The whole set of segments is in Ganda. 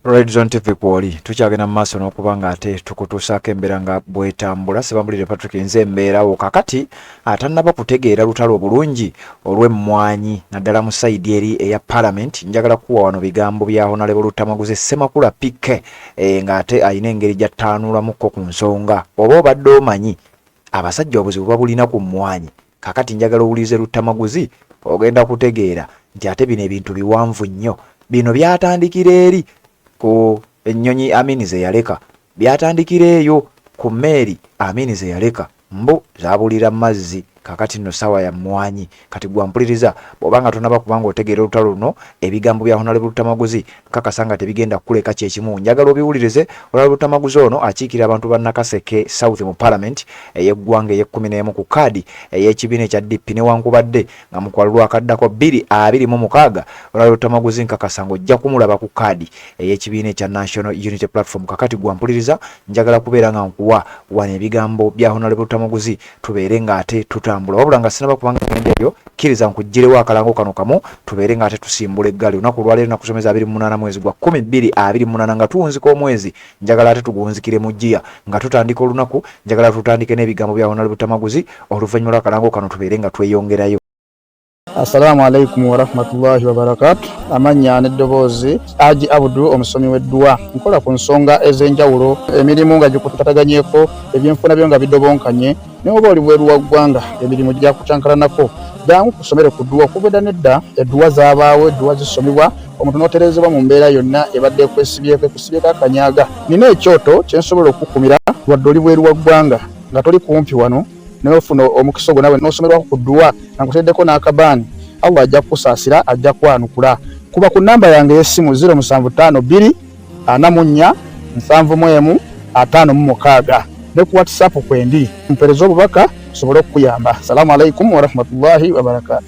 Red Zone TV kwoli tukyagenda mu maaso n'okubanga ate tukutuusaako embeera nga bwetambula. Sebambulire Patrick nze mbeerawo kakati atannaba kutegeera lutalo obulungi olw'emmwanyi naddala mu sayidi eri eya Parliament. Njagala kuwa wano bigambo bya Honorable Luttamaguzi Ssemakula Pike ng'ate ayina engeri gy'attaanulamuko ku nsonga. Oba obadde omanyi abasajja obuzibu babulina ku mmwanyi, kakati njagala owulize Luttamaguzi ogenda kutegeera nti ate bino ebintu biwanvu nnyo. Bino byatandikira eri ku ennyonyi Amini ze yaleka, byatandikira eyo ku mmeeri Amini ze yaleka, mbu zaabulira mazzi. Kakati nno sawa ya mmwanyi kati gwampuliriza bw'obanga tonaba kubanga otegeera olutalo luno ebigambo bya Honorable Luttamaguzi kakasanga tebigenda kuleka kyekimu. Njagala obiwulirize. Honorable Luttamaguzi ono akiikira abantu ba Nakaseke South mu Parliament ey'eggwanga ey'ekumi ku kaadi ey'ekibiina ekya DP newankubadde nga mu kwalulwa akaddako 2026 Honorable Luttamaguzi nkakasanga ojja kumulaba ku kaadi ey'ekibiina ekya National Unity Platform. Kakati gwampuliriza njagala kubeera nga nkuwa wana ebigambo bya Honorable Luttamaguzi tubeere nga ate wabula nga sinaba kubanga ngende eyo kkiriza nkuggyirewo akalango kano kamu tubeere nga ate tusimbula eggali. Lunaku lwaleero nakusomeza 28 mwezi gwa 12/28 nga tuwunzika omwezi. Njagala ate tugunzikire mu jjiya nga tutandika olunaku. Njagala tutandike n'ebigambo bya Honorable Luttamaguzi oluvannyuma lw'akalango kano tubeere nga tweyongerayo. Assalamu alaikum wa rahmatullahi wa barakatuh. Amanya n'eddoboozi Haji Abdu omusomi w'edduwa. Nkola ku nsonga ez'enjawulo, emirimu nga gikutataganyeko, ebyenfuna byo nga bidobonkanye, ne oba oli bweru wa ggwanga emirimu gya kucankalanako. Jangu kusomere ku dduwa okubeda nedda edduwa zaabaawo, edduwa zisomibwa omuntu n'oterezebwa mu mbeera yonna ebadde ekwesibyeko akanyaga. Nina ekyoto kye nsobola okukumira wadde oli bweru wa ggwanga nga toli kumpi wano n'ofuna omukisa ogwo nawe n'osomerwako ku dduwa nakuteddeko n'akabaani. Allah ajja kukusaasira, ajja kwanukula. Kuba ku namba yange y'essimu 0752 44 71 56 ne ku WhatsApp kwendi mpereza obubaka sobole okuyamba. Assalamu alaikum wa rahmatullahi wa barakatuh.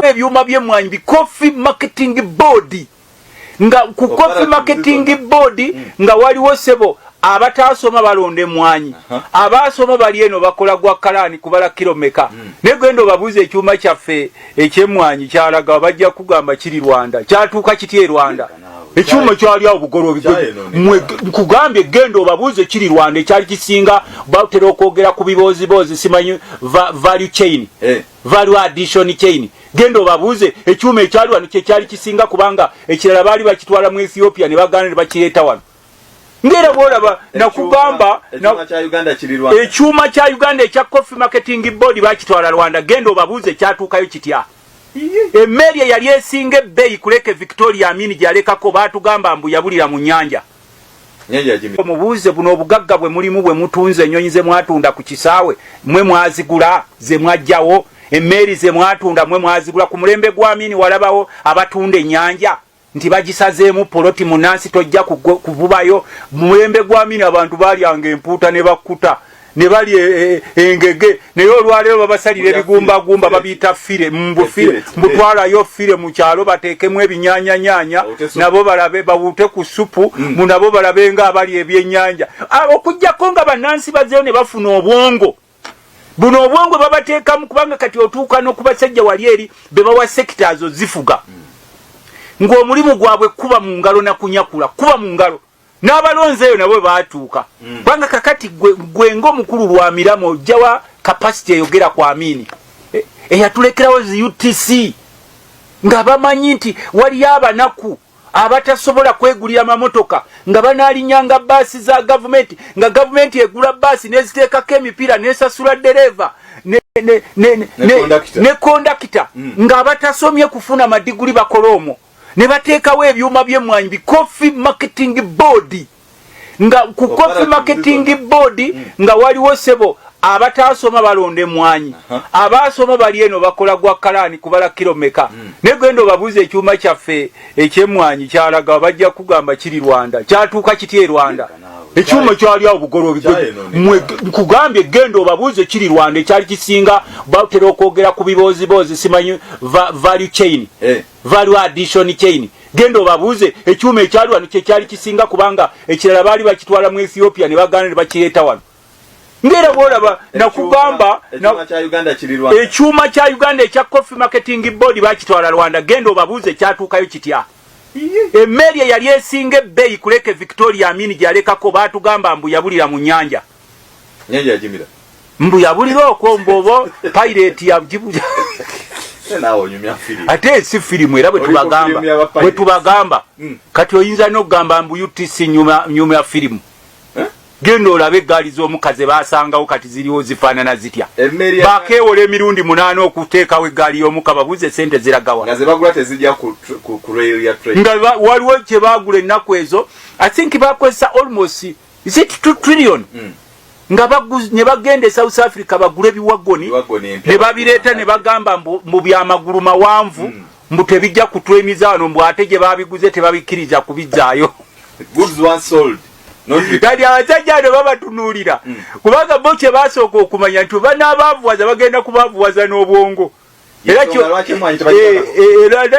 Ebyuma by'emmwanyi Coffee Marketing Board nga ku Coffee Marketing Board nga waliwo sebo abatasoma balonde mmwanyi, abasoma bali eno bakola gwa kalani kubala kilomeka. Negendo babuze ekyuma kyaffe ekyemmwanyi kyalaga bajja kugamba kiri Rwanda, kyatuuka kiti Rwanda. Ekyuma kyali awo bugolobi mwe kugambye gendo babuze kiri Rwanda ekyali kisinga batera okwogera ku bibozi simanyi value chain, value addition chain. Gendo babuze ekyuma ekyali wano kyali kisinga kubanga ekirala bali bakitwala mu Ethiopia ne bagana ne bakireeta wano. Ngera bolaba nakugamba ekyuma kya Uganda ekya Coffee Marketing Board bakitwala Rwanda. Gendo babuze kyatuukayo kitya. Emmeri yali esinga ebbeeyi kuleka Victoria Amini gyalekako batugamba mbu yabulira mu nnyanja. Omubuuze buno obugagga bwe mulimu bwe mutunze ennyonyi ze mwatunda ku kisaawe mwe mwazigula ze mwajjawo, emmeri ze mwatunda mwe mwazigula. Ku mulembe gwa Amini walabawo abatunda ennyanja nti bagisazeemu poloti munansi tojja kuvubayo. Mulembe gwa Amini abantu balyanga empuuta ne bakkuta ne bali engege naye olwaleero babasalira ebigumba babiyita fire mbutwalayo fire mu kyalo bateekemu ebinyaanya nabo balabe bawute ku supu nabo balabe nga abali ebyennyanja. Okujjako nga bannansi bazeeyo ne bafuna obwongo buno obwongo babateekamu kubanga kati otuuka n'okubasajja wali eri be bawa sectors zifuga ng'omulimu gwabwe kuba mu ngalo na kunyakula kuba mu ngalo. N'abalonzeeyo nabo baatuuka kubanga kakati gwe ng'omukulu lwa miramu ojjawa capacity eyogera ku Amini eyatulekerawo zi UTC nga bamanyi nti waliyo abanaku abatasobola kwegulira mamotoka nga banalinyanga baasi za gavumenti nga gavumenti egula baasi neziteekako emipiira nesasula dereva ne kondakita nga abatasomye kufuna madiguli bakola omwo. Ne bateekawo ebyuma by'emmwanyi Coffee Marketing Board nga ku Coffee Marketing Board nga waliwo sebo abatasoma balonde mmwanyi, abasoma bali eno bakola gwa kalani kubala kilomeka. Negendo babuze ekyuma kyaffe ekyemmwanyi kyalaga bajja kugamba kiri Rwanda, kyatuuka kiti Rwanda. Ekyuma kyali awo bugolobi mwe kugambye gendo babuze kiri Rwanda ekyali kisinga batera okwogera ku bibozi simanyi value chain, value addition chain. Gendo babuze ekyuma ekyali wano kyali kisinga kubanga ekirala bali bakitwala mu Ethiopia ne bagana ne bakireeta wano. Ngera bolaba nakugamba ekyuma kya Uganda ekya Coffee Marketing Board bakitwala Rwanda. Gendo babuze kyatuukayo kitya. emmeri yali esinga ebbeeyi kuleka Victoria Amini gyalekako baatugamba mbu yabulira mu nnyanja yajimira mbu yabulira okwo mbobo pirate yagibuja ate si firimu era bwe tubagamba kati oyinza n'okugamba mbu UTC nyuma ya firimu genda olabe eggaali z'omukazi baasangawo kati ziriwo zifaanana zitya bakeewola emirundi 8 okuteekawo eggaali y'omuka babuze sente ziragawa nga waliwo kye baagula ennaku ezo I think bakozesa almost is it 2 trillion nga ne bagenda e South Africa bagule biwagoni ne babireeta ne bagamba mu byamagulu mawanvu mbu tebijja kutwemiza wano mbu ate gye babiguze tebabikkiriza kubizzaayo kati abasajja ano babatunuulira kubanga bo kye basooka okumanya nti oba n'abaavuwaza bagenda kubaavuwaza n'obwongo era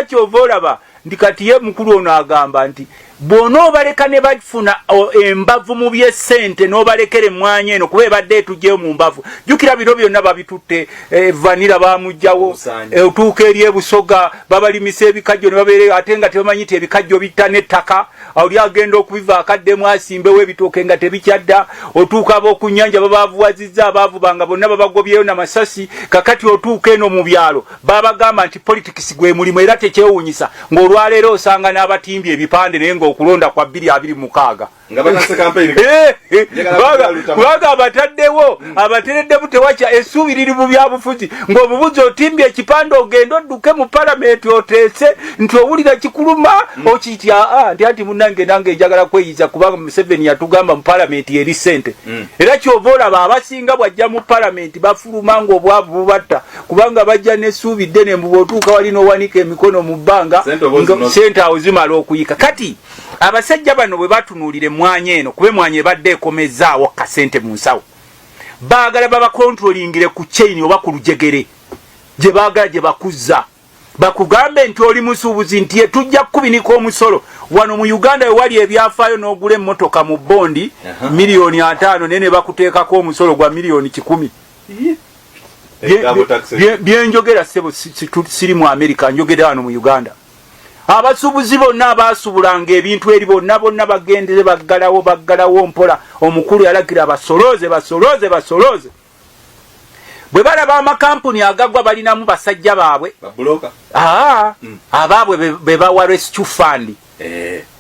kyova olaba ndi kati ye mukulu ono agamba nti bw'onoobaleka ne bafuna embavu mu by'essente n'obalekera emmwanyi eno kuba ebadde etugyeyo mu mbavu jjukira bino byonna babitutte vanira baamugjawo otuuka eri ebusoga babalimisa ebikajjo ne babeere ate nga tebamanyi ti ebikajjo bitta n'ettaka oli agenda okubiva akaddemu asimbewo ebitooke nga tebikyadda otuuka ab'okunnyanja babaavuwazizza abaavubanga bonna babagobyeyo namasasi kakati otuuka eno mu byalo babagamba nti politics gwe mulimu era tekyewuunyisa ng'olwaleero osanga n'abatimbye ebipande naye ng'okulonda kwa 2026 kubanga abataddewo abatereddemu tewakya essuubi liri mu byabufuzi ng'omubuzi otimbye ekipande ogenda odduke mu palamenti oteese nti owulira kikuluma okitya nti ati munnange nange njagala kweyiza kubanga Museveni yatugamba mu palamenti eri ssente era kyova olaba abasinga bwajja mu palamenti bafuluma ng'obwavu bubatta kubanga bajja n'essuubi ddene mbu bw'otuuka wali n'owanika emikono mu bbanga ssente awo zimala okuyika kati abasajja bano bwe batunuulira emmwanyi eno kuba emmwanyi ebadde ekomezaawo kasente mu nsawo baagala babakontrolingire ku chain oba ku lujegere gye baagala gye bakuzza bakugambe nti oli musuubuzi nti tujja kukubinika omusolo wano mu Uganda we wali ebyafaayo n'ogula emmotoka mu bondi miliyoni 5 nene bakuteekako omusolo gwa miliyoni 10 byenjogera sebo siri mu Amerika njogera wano mu Uganda abasubuzi bonna abaasubulanga ebintu eri bonna bagendere baggalawo mpola omukulu yalagira basoloze bwe balaba amakampuni agagwa balinamu basajja baabwe abaabwe be bawa rescue fund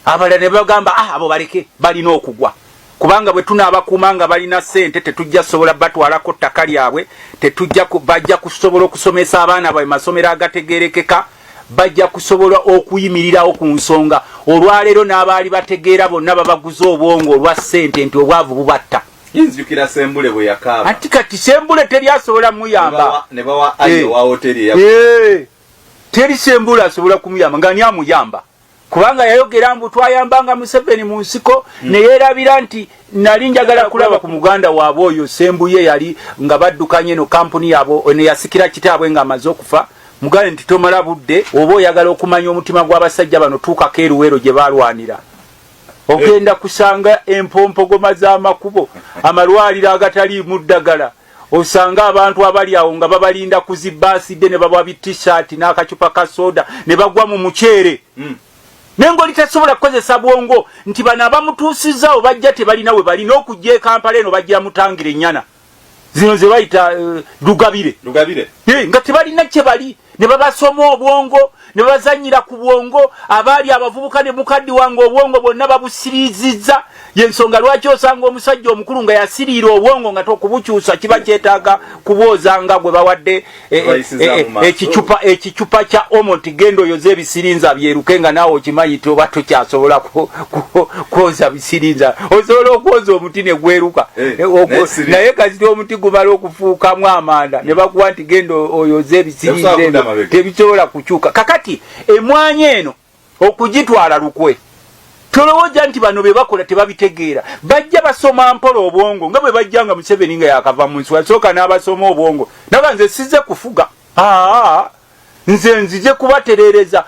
abalala ne bagamba abo baleke balina okugwa kubanga bwe tunaabakuuma nga balina ssente tetujja sobola batwalako ttaka lyabwe bajja kusobola okusomesa abaana baabwe masomero agategeerekeka bajja kusobola okuyimirirawo ku nsonga olwaleero n'abaali bategeera bonna babaguza obwongo olwa ssente nti obwavu bubatta yinzukira Sembule bwe yakaaba ati kati Sembule teryasobola muyamba ne bawa ayo wa hoteli teri Sembule asobola kumuyamba nga ani amuyamba kubanga yayogera mbu twayambanga Museveni mu nsiko ne yeerabira nti nali njagala kulaba ku muganda waabwe oyo Sembuye yali nga baddukanye no kampuni yabo ne yasikira kitaabwe nga amaze okufa mugale nti tomala budde oba oyagala okumanya omutima gw'abasajja bano tuuka keeruweero gye baalwanira ogenda kusanga empompogoma z'amakubo amalwaliro agataliimu ddagala osanga abantu abali awo nga babalinda ku zibaasidde ne babawa bitishaati n'akacupa ka soda ne bagwa mu muceere nengo litasobola kukozesa bwongo nti bano abamutuusizaawo bajja tebalina we balina okujja Kampala eno bajja mutangira ennyana zino ze bayita lugabire nga tebalina kye bali ne babasoma obwongo ne babazanyira ku bwongo abaali abavubuka ne mukaddi wange obwongo bwonna babusiriizizza yensonga lwaki osanga omusajja omukulu nga yasiriira obwongo nga tokubukyusa kiba kyetaaga kubwoza nga gwe bawadde ekicupa kya omo nti genda oyoza ebisirinza byeruke nga naawe okimanyi ti oba tokyasobola kwoza bisirinza osobola okwoza omuti ne gweruka naye kasiti omuti gumala okufuukamu amanda ne bakuwa nti genda oyoza ebisirinza tebisobola kukyuka kakati emmwanyi eno okugitwala lukwe tolowooza nti bano be bakola tebabitegeera bajja basoma mpola obwongo nga bwe bajjanga Museveni nga yakava mu nsi wasooka n'abasoma obwongo naga nze sizze kufuga nze nzize kubatereereza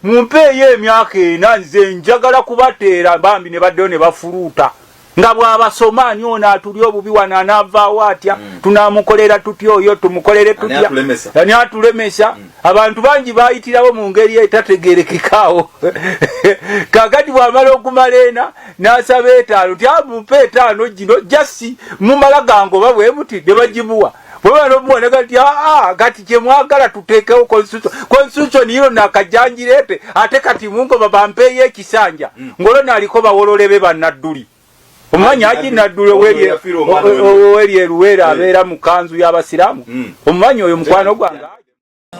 mumpeeyo emyaka 4 nze njagala kubateera bambi ne baddeyo ne bafuluuta nga bw'abasoma ani ono atuli obubi wano anaavaawo atya tunaamukolera tutya oyo tumukolere tutya ani atulemesa abantu bangi baayitirawo mu ngeri etategerekekaawo kakati bw'amala okumala ena n'asaba 5 tyamupe 5 gino jasi mumala gangoba bwe muti ne bagimuwa bwebano mubona kati kati kyemwagala tuteekewo constitution iyo nakajanjirete ate kati mungoba bampeeyo ekisanja ngolo naaliko bawololebe bannadduli omumanyi aji naddule weri eruwera abeera mu kanzu y'abasiraamu omumanyi oyo mukwano gwange.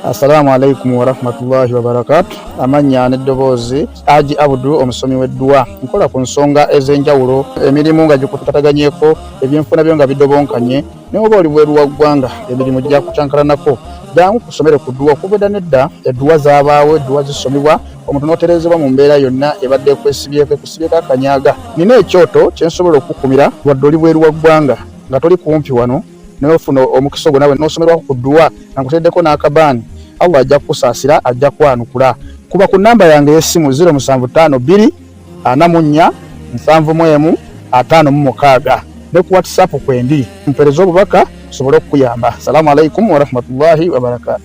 Assalamu alaikum wa rahmatullahi wa barakatuh. Amanya n'eddoboozi Haji Abudu omusomi w'edduwa. Nkola ku nsonga ez'enjawulo emirimu nga gikutataganyeko ebyenfuna byo nga bidobonkanye ne oba oli bweru wa ggwanga emirimu gya kucankalanako jangu kusomere ku dduwa okubeda nedda edduwa zaabaawo edduwa zisomibwa omuntu n'oterezebwa mu mbeera yonna ebadde ekwesibyeko ekusibyeko akanyaaga. Nina ekyoto kye nsobola okukumira wadde oli bweru wa ggwanga nga toli kumpi wano n'ofuna omukisa ogwo nawe n'osomerwako ku dduwa nga nkuteddeko n'akabaani Allah ajja kusaasira ajja kwanukula. Kuba ku namba yange y'essimu 075 2 44 715 ne ku WhatsApp kwendi mpereza obubaka sobole okuyamba. Assalamu alaikum wa rahmatullahi wa barakatuh.